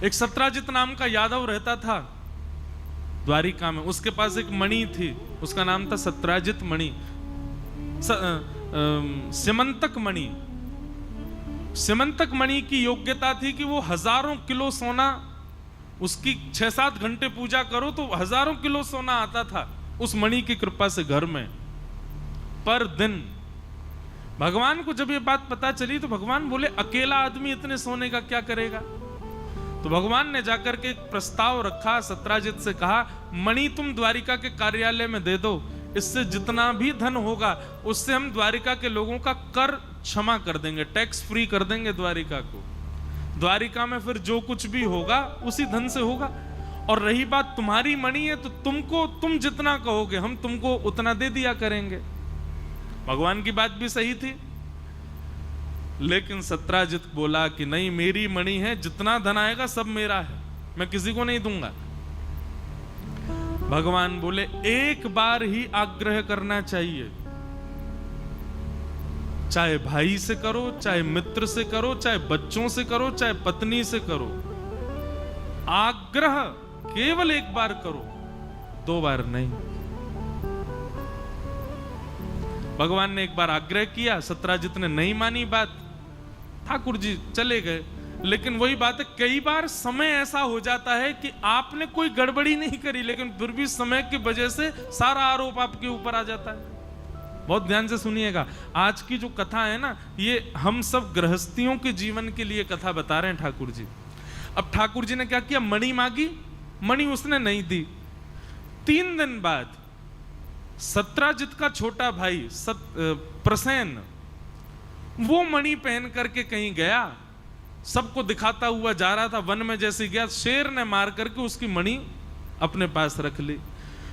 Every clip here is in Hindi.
एक सत्राजित नाम का यादव रहता था द्वारिका में। उसके पास एक मणि थी, उसका नाम था सत्राजित मणि, सिमंतक मणि। सिमंतक मणि की योग्यता थी कि वो हजारों किलो सोना, उसकी 6-7 घंटे पूजा करो तो हजारों किलो सोना आता था उस मणि की कृपा से घर में पर दिन। भगवान को जब ये बात पता चली तो भगवान बोले अकेला आदमी इतने सोने का क्या करेगा। तो भगवान ने जाकर के एक प्रस्ताव रखा, सत्राजित से कहा मणि तुम द्वारिका के कार्यालय में दे दो, इससे जितना भी धन होगा उससे हम द्वारिका के लोगों का कर क्षमा कर देंगे, टैक्स फ्री कर देंगे द्वारिका को। द्वारिका में फिर जो कुछ भी होगा उसी धन से होगा। और रही बात तुम्हारी मणि है तो तुम जितना कहोगे हम तुमको उतना दे दिया करेंगे। भगवान की बात भी सही थी, लेकिन सत्राजित बोला कि नहीं, मेरी मणि है, जितना धन आएगा सब मेरा है, मैं किसी को नहीं दूंगा। भगवान बोले एक बार ही आग्रह करना चाहिए, चाहे भाई से करो, चाहे मित्र से करो, चाहे बच्चों से करो, चाहे पत्नी से करो, आग्रह केवल एक बार करो, 2 बार नहीं। भगवान ने एक बार आग्रह किया, सत्राजित ने नहीं मानी बात, ठाकुर जी चले गए। लेकिन वही बात है, कई बार समय ऐसा हो जाता है कि आपने कोई गड़बड़ी नहीं करी लेकिन फिर भी समय की वजह से सारा आरोप आपके ऊपर आ जाता है। बहुत ध्यान से सुनिएगा, आज की जो कथा है ना, ये हम सब गृहस्थियों के जीवन के लिए कथा बता रहे हैं ठाकुर जी। अब ठाकुर जी ने क्या किया, मणि मांगी, मणि उसने नहीं दी। 3 दिन बाद सत्राजित का छोटा भाई प्रसेन वो मणि पहन करके कहीं गया, सबको दिखाता हुआ जा रहा था, वन में जैसे गया शेर ने मार करके उसकी मणि अपने पास रख ली।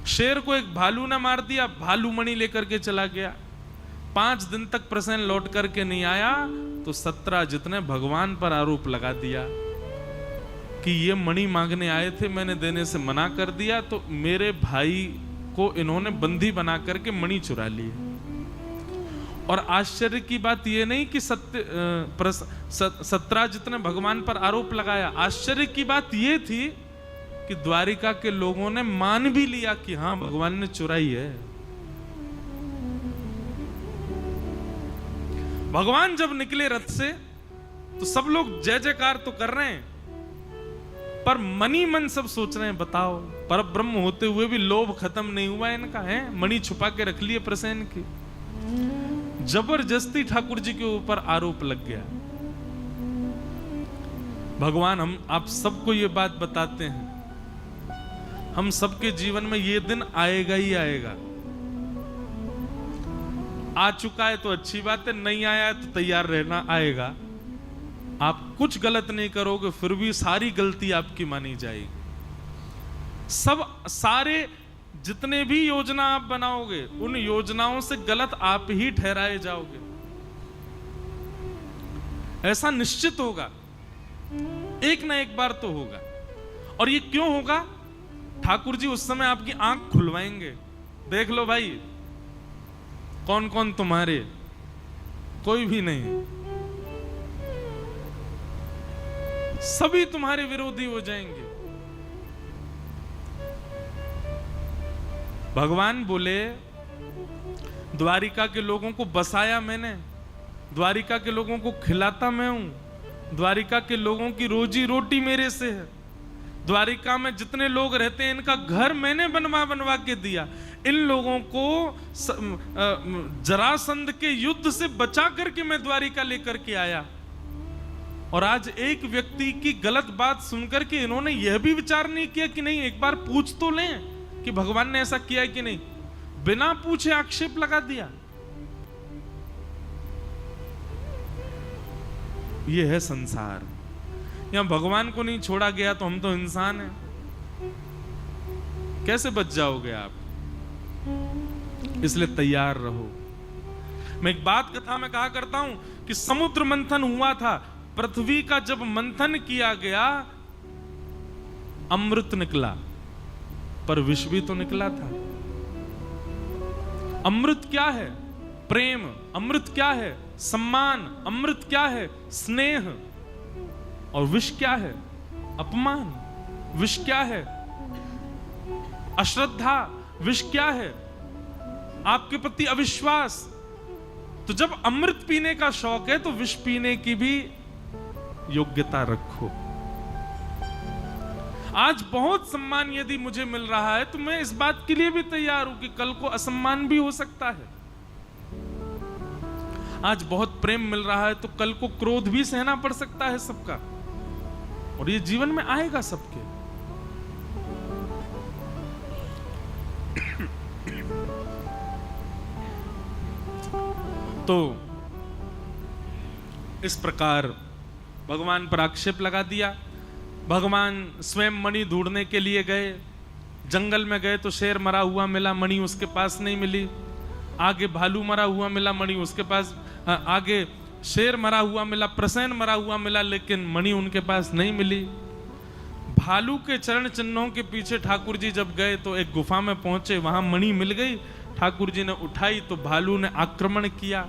शेर को एक भालू ने मार दिया, भालू मणि लेकर के चला गया। 5 दिन तक प्रसेन लौट करके नहीं आया तो सत्राजित ने भगवान पर आरोप लगा दिया कि ये मणि मांगने आए थे, मैंने देने से मना कर दिया, तो मेरे भाई को इन्होंने बंदी बना करके मणि चुरा ली। और आश्चर्य की बात यह नहीं कि सत्राजित ने भगवान पर आरोप लगाया, आश्चर्य की बात यह थी कि द्वारिका के लोगों ने मान भी लिया कि हां भगवान ने चुराई है। भगवान जब निकले रथ से तो सब लोग जय जयकार तो कर रहे हैं, पर मनी मन सब सोच रहे हैं बताओ, पर ब्रह्म होते हुए भी लोभ खत्म नहीं हुआ इनका, है मणि छुपा के रख लिए प्रसेन की। जबरदस्ती ठाकुर जी के ऊपर आरोप लग गया। भगवान हम आप सबको ये बात बताते हैं, हम सबके जीवन में ये दिन आएगा ही आएगा। आ चुका है तो अच्छी बात है, नहीं आया है तो तैयार रहना, आएगा। आप कुछ गलत नहीं करोगे फिर भी सारी गलती आपकी मानी जाएगी। सारे जितने भी योजना आप बनाओगे उन योजनाओं से गलत आप ही ठहराए जाओगे, ऐसा निश्चित होगा, एक ना एक बार तो होगा। और ये क्यों होगा, ठाकुर जी उस समय आपकी आंख खुलवाएंगे, देख लो भाई कौन कौन तुम्हारे, कोई भी नहीं, सभी तुम्हारे विरोधी हो जाएंगे। भगवान बोले द्वारिका के लोगों को बसाया मैंने, द्वारिका के लोगों को खिलाता मैं हूं, द्वारिका के लोगों की रोजी रोटी मेरे से है, द्वारिका में जितने लोग रहते हैं इनका घर मैंने बनवा के दिया, इन लोगों को जरासंध के युद्ध से बचा करके मैं द्वारिका लेकर के आया। और आज एक व्यक्ति की गलत बात सुनकर के इन्होंने यह भी विचार नहीं किया कि नहीं एक बार पूछ तो लें कि भगवान ने ऐसा किया है कि नहीं, बिना पूछे आक्षेप लगा दिया। यह है संसार, यहां भगवान को नहीं छोड़ा गया तो हम तो इंसान हैं, कैसे बच जाओगे आप? इसलिए तैयार रहो। मैं एक बात कथा में कहा करता हूं कि समुद्र मंथन हुआ था, पृथ्वी का जब मंथन किया गया अमृत निकला, पर विष भी तो निकला था। अमृत क्या है? प्रेम। अमृत क्या है? सम्मान। अमृत क्या है? स्नेह। और विष क्या है? अपमान विष क्या है, अश्रद्धा विष क्या है, आपके प्रति अविश्वास। तो जब अमृत पीने का शौक है तो विष पीने की भी योग्यता रखो। आज बहुत सम्मान यदि मुझे मिल रहा है तो मैं इस बात के लिए भी तैयार हूं कि कल को असम्मान भी हो सकता है। आज बहुत प्रेम मिल रहा है तो कल को क्रोध भी सहना पड़ सकता है सबका, और ये जीवन में आएगा सबके। तो इस प्रकार भगवान पर आक्षेप लगा दिया। भगवान स्वयं मणि ढूंढने के लिए गए, जंगल में गए तो शेर मरा हुआ मिला, मणि उसके पास नहीं मिली। आगे भालू मरा हुआ मिला, मणि उसके पास, आगे शेर मरा हुआ मिला, प्रसेन मरा हुआ मिला, लेकिन मणि उनके पास नहीं मिली। भालू के चरण चिन्हों के पीछे ठाकुर जी जब गए तो एक गुफा में पहुंचे, वहां मणि मिल गई। ठाकुर जी ने उठाई तो भालू ने आक्रमण किया।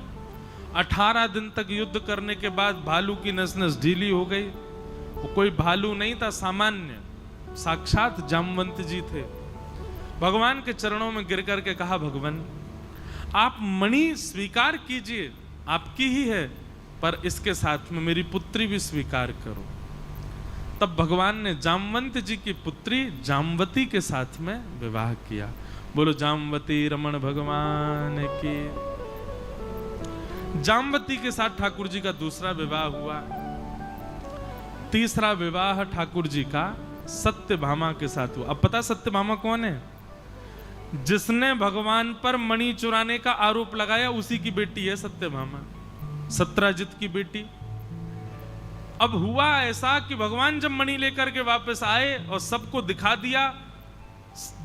18 दिन तक युद्ध करने के बाद भालू की नस नस ढीली हो गई। वो कोई भालू नहीं था सामान्य, साक्षात जामवंत जी थे। भगवान के चरणों में गिर करके कहा, भगवान आप मणि स्वीकार कीजिए, आपकी ही है, पर इसके साथ में मेरी पुत्री भी स्वीकार करो। तब भगवान ने जामवंत जी की पुत्री जामवती के साथ में विवाह किया। बोलो जामवती रमण भगवान की। जामवती के साथ ठाकुर जी का दूसरा विवाह हुआ। तीसरा विवाह ठाकुर जी का सत्यभामा के साथ हुआ। अब पता सत्यभामा कौन है? जिसने भगवान पर मणि चुराने का आरोप लगाया उसी की बेटी है सत्यभामा, सत्राजित की बेटी। अब हुआ ऐसा कि भगवान जब मणि लेकर के वापस आए और सबको दिखा दिया,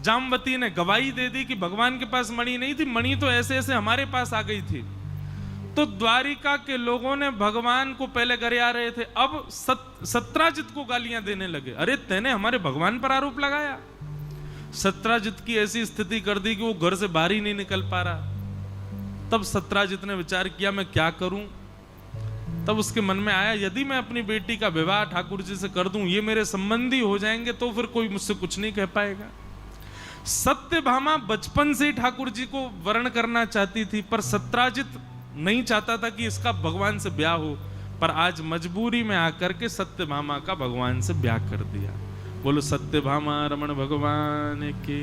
जामवती ने गवाही दे दी कि भगवान के पास मणि नहीं थी, मणि तो ऐसे ऐसे हमारे पास आ गई थी। तो द्वारिका के लोगों ने भगवान को पहले गरिया रहे थे, अब सत्राजित को गालियां देने लगे। अरे तेने हमारे भगवान पर आरोप लगाया। सत्राजित की ऐसी स्थिति कर दी कि वो घर से बाहर ही नहीं निकल पा रहा। तब सत्राजित ने विचार किया मैं क्या करूं। तब उसके मन में आया, यदि मैं अपनी बेटी का विवाह ठाकुर जी से कर दूं, ये मेरे संबंधी हो जाएंगे तो फिर कोई मुझसे कुछ नहीं कह पाएगा। सत्यभामा बचपन से ही ठाकुर जी को वर्ण करना चाहती थी, पर सत्राजित नहीं चाहता था कि इसका भगवान से ब्याह हो। पर आज मजबूरी में आकर के सत्यभामा का भगवान से ब्याह कर दिया। बोलो सत्यभामा रमण भगवान की।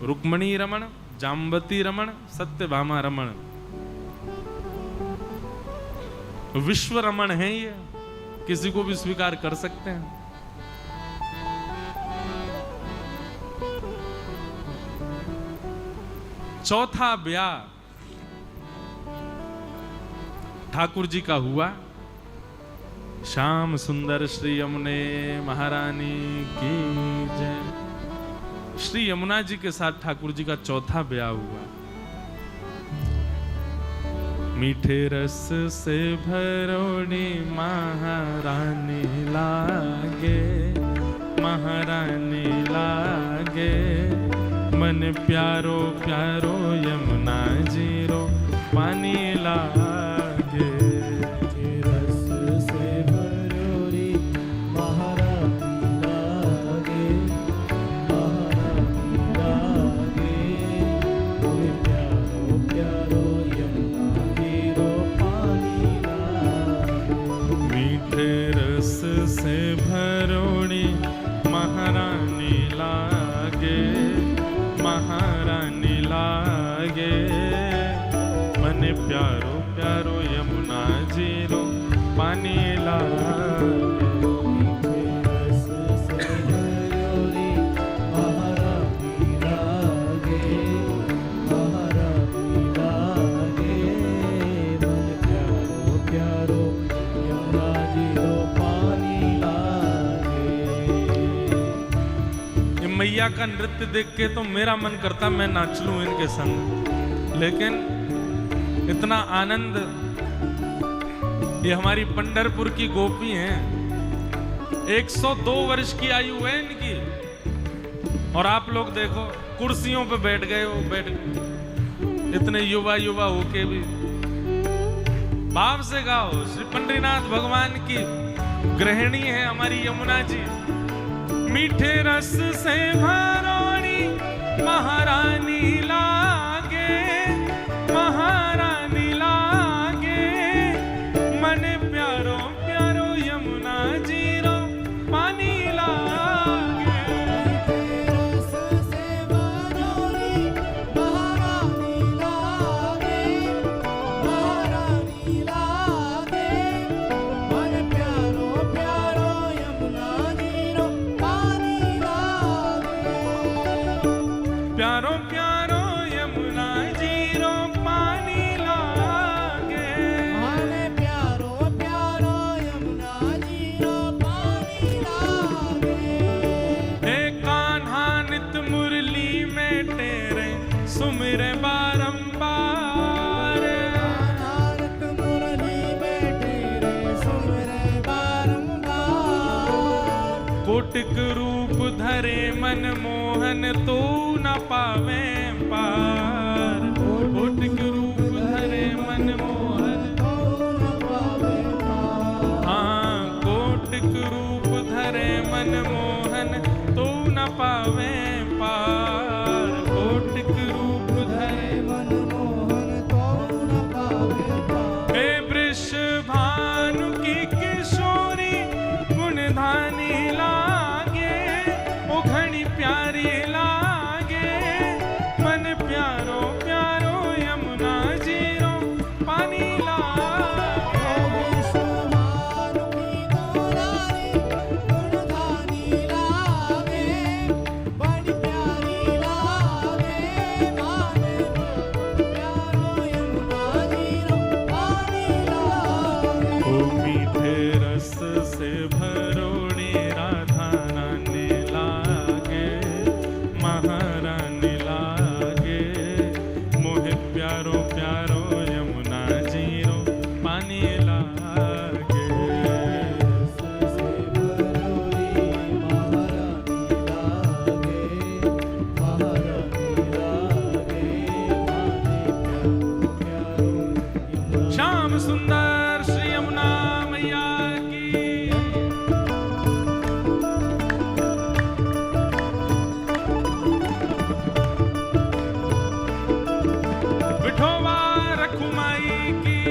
रुक्मणी रमण, जामवती रमण, सत्यभामा रमण, विश्व रमण है ये, किसी को भी स्वीकार कर सकते हैं। चौथा ब्याह ठाकुर जी का हुआ। श्याम सुंदर श्री यमुने महारानी की जय। श्री यमुना जी के साथ ठाकुर जी का चौथा ब्याह हुआ। मीठे रस से भरोड़ी महारानी लागे, महारानी लागे, मन प्यारो प्यारो यमुना जी रो पानी लागे। रस से भरोड़ी महारानी लागे, महारानी लागे, मन प्यारो प्यारो यमुना जी रो पानी लागे। मीठे रस से भरोड़ी महारानी लागे, महारानी लागे, मन प्यारो प्यारो यमुना जी रो पानी लागे। रस से भरोड़ी महारानी लागे, महारानी लागे, मन प्यारो प्यारो यमुना जी रो पानी लागे। ये मैया का नृत्य देख के तो मेरा मन करता मैं नाच लूं इनके संग, लेकिन इतना आनंद। ये हमारी पंढरपुर की गोपी हैं, 102 वर्ष की आयु है इनकी, और आप लोग देखो कुर्सियों पे बैठ गए हो, इतने युवा युवा होके भी। भाव से गाओ श्री पंडरीनाथ भगवान की गृहिणी है हमारी यमुना जी। मीठे रस से भरोड़ी महारानी लागे, महारानी लागे, मन प्यारो प्यारो यमुना जी रो पानी लागे। रस से भरोड़ी महारानी लागे, महारानी लागे, मन प्यारो प्यारो यमुना जी रो पानी लागे। प्यारो प्यारो यमुना जी रो पानी लागे। मन प्यारो प्यारो यमुना जी रो पानी लागे। हे कान्हा नित मुरली में तेरे सुमिरे बारंबार। नानक मुरली बैठे रे सुमरे बारंबार। कोटिक रूप धरे मन मोहन तो न पावे पार। कोटिक रूप धरे मन मोहन, तो न पावे पार। हाँ कोटिक रूप धरे मन मोहन तो न पावे पार। कोटिक रूप धरे मनमोहन तो न पावे पार। हे वृषभानु की किशोरी गुणधानी लागे, ओ घनी प्यारी लागे, मन प्यारो प्यारो यमुना जी रो पानी लागे। विश्वभानु की दुलारी गुणधानी लागे, बड़ी प्यारी लागे, मन प्यारो यमुना जी रो पानी लागे। ओ मीठे रस से भरोड़ी राधा रानी लागे, महारानी लागे, मोहे प्यारो प्यारो यमुना जी रो पानी लागे। रस से भरोड़ी महारानी लागे, महारानी लागे, माने प्यारो प्यारो श्याम सुंदर श्री यमुना मैया की। विठोबा रखुमाई की।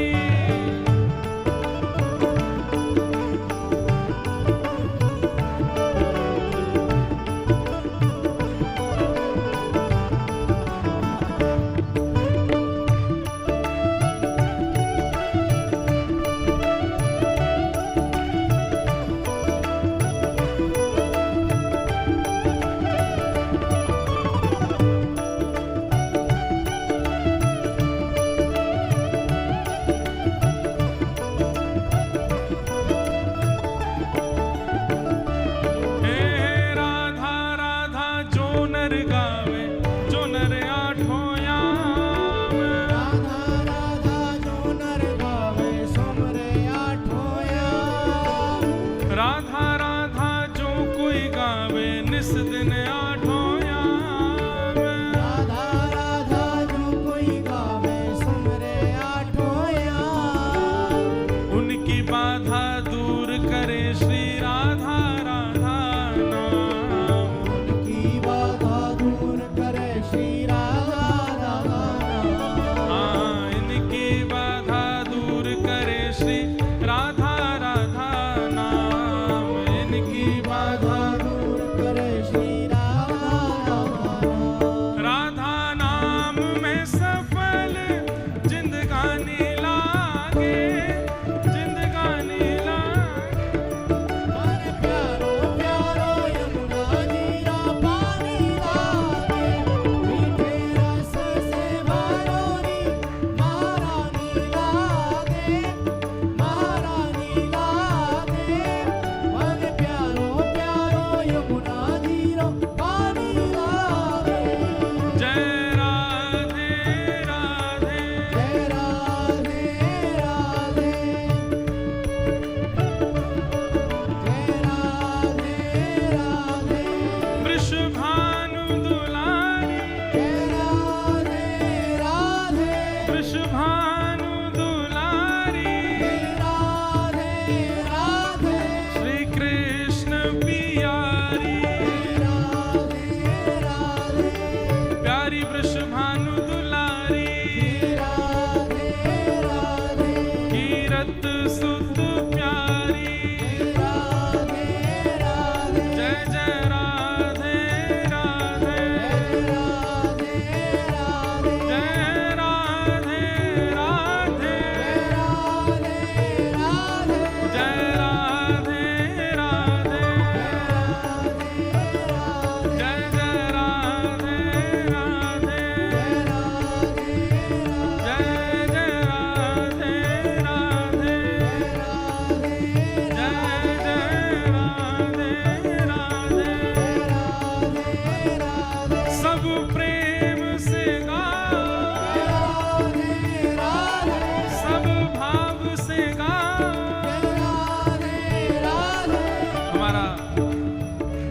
हे राधा राधा जो नर गावे, जो नर आठों याम। राधा राधा जो नर गावे सुमरे आठों याम। राधा राधा जो कोई गावे निस दिन आठों याम। राधा राधा जो कोई गावे सुमरे आठों याम। उनकी बाधा दूर करे श्री राधा राधा नाम। उनकी बाधा दूर करे श्री राधा राधा नाम। हाँ इनकी बाधा दूर करे श्री राधा राधा नाम। इनकी बाधा बाधा दूर करे श्री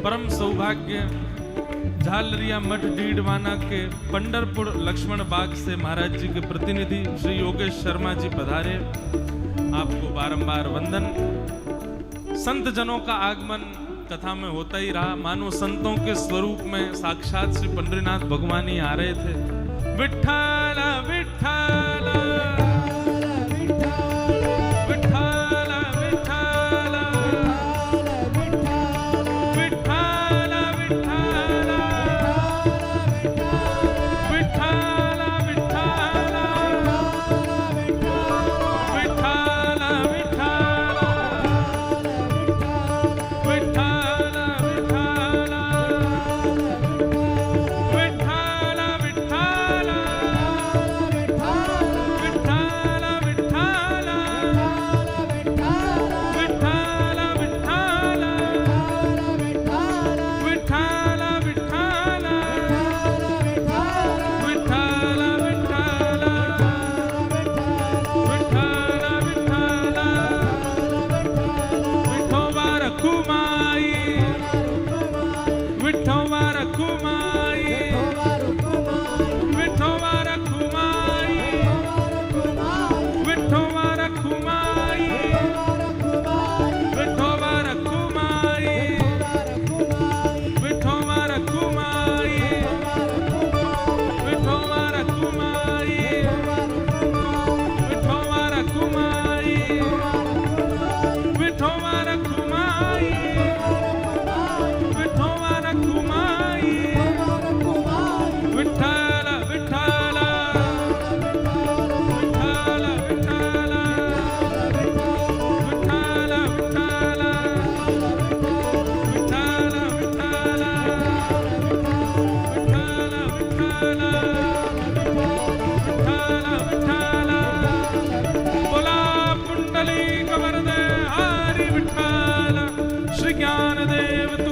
परम सौभाग्य झालरिया मठ डीडवाना के पंडरपुर लक्ष्मण बाग से महाराज जी के प्रतिनिधि श्री योगेश शर्मा जी पधारे। आपको बारंबार वंदन। संत जनों का आगमन कथा में होता ही रहा, मानो संतों के स्वरूप में साक्षात श्री पंडरीनाथ भगवान ही आ रहे थे। विठ्ठल विठ्ठल ज्ञानदेव